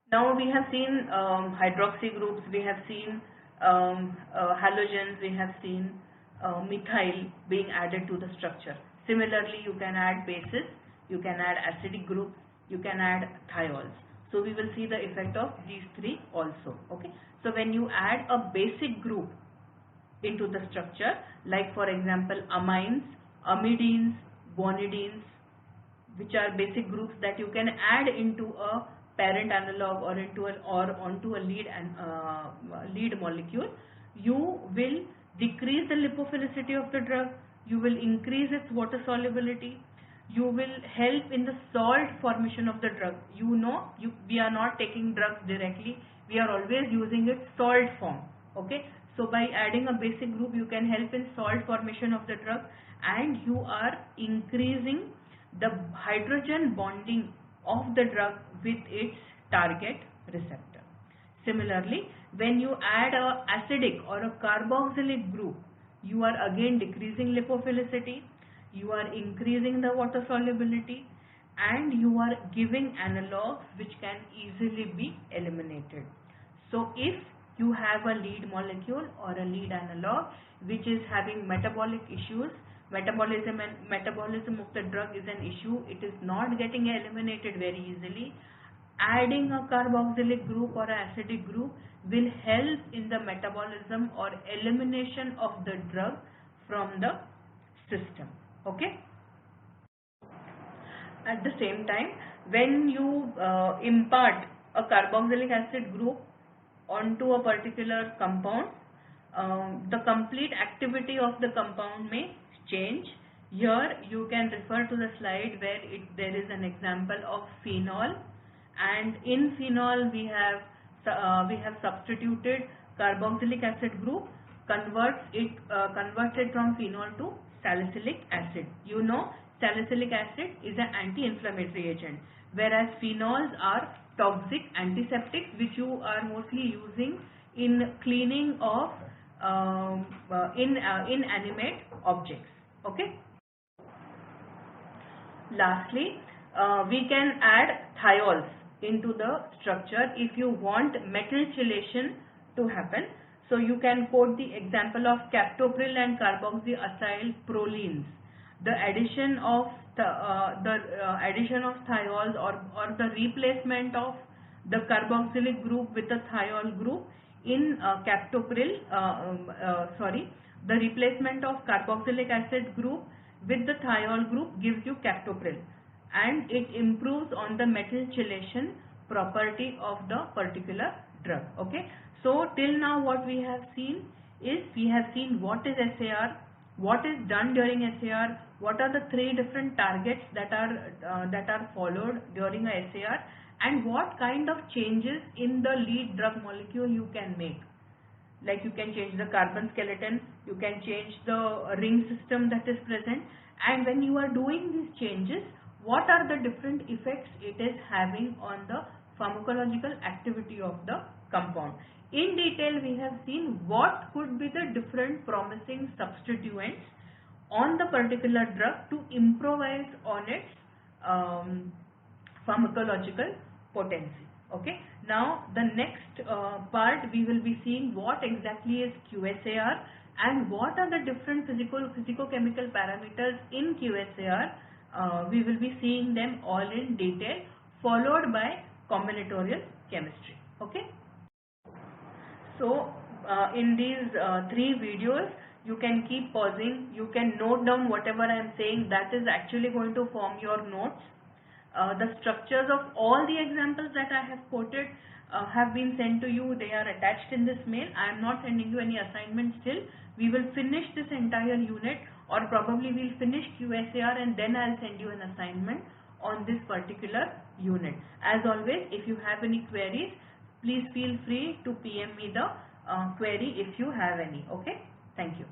Now we have seen hydroxy groups, we have seen halogens, we have seen methyl being added to the structure. Similarly, you can add bases, you can add acidic groups, you can add thiols. So we will see the effect of these three also. Okay. So when you add a basic group into the structure, like for example amines, amidines, guanidines, which are basic groups that you can add into a parent analog or onto a lead molecule, you will decrease the lipophilicity of the drug, you will increase its water solubility, you will help in the salt formation of the drug. We are not taking drugs directly, we are always using its salt form. Okay, so by adding a basic group you can help in salt formation of the drug, and you are increasing the hydrogen bonding of the drug with its target receptor. Similarly, when you add a acidic or a carboxylic group, you are again decreasing lipophilicity, you are increasing the water solubility, and you are giving analogs which can easily be eliminated. So if you have a lead molecule or a lead analog which is having metabolic issues, metabolism of the drug is an issue, it is not getting eliminated very easily, adding a carboxylic group or an acidic group will help in the metabolism or elimination of the drug from the system. Okay. At the same time, when you impart a carboxylic acid group onto a particular compound, the complete activity of the compound may change. Here you can refer to the slide where there is an example of phenol, and in phenol we have substituted carboxylic acid group, converts it from phenol to salicylic acid. You know, salicylic acid is an anti-inflammatory agent, whereas phenols are toxic antiseptics which you are mostly using in cleaning of inanimate objects. Okay. Lastly, we can add thiols into the structure if you want metal chelation to happen. So you can quote the example of captopril and carboxyacyl prolines. The addition of thiols or the replacement of the carboxylic group with the thiol group in captopril, the replacement of carboxylic acid group with the thiol group gives you captopril, and it improves on the metal chelation property of the particular drug. Okay, so till now what we have seen is, we have seen what is SAR, what is done during SAR, what are the three different targets that are followed during a SAR, and what kind of changes in the lead drug molecule you can make. Like you can change the carbon skeleton, you can change the ring system that is present, and when you are doing these changes, what are the different effects it is having on the pharmacological activity of the compound. In detail we have seen what could be the different promising substituents on the particular drug to improvise on its pharmacological potency. Okay. Now the next part we will be seeing what exactly is QSAR and what are the different physicochemical parameters in QSAR. We will be seeing them all in detail, followed by combinatorial chemistry. Okay. So in these three videos you can keep pausing, you can note down whatever I am saying, that is actually going to form your notes. The structures of all the examples that I have quoted have been sent to you. They are attached in this mail. I am not sending you any assignment still. We will finish this entire unit, or probably we'll finish QSAR and then I'll send you an assignment on this particular unit. As always, if you have any queries, please feel free to PM me the query if you have any. Okay. Thank you.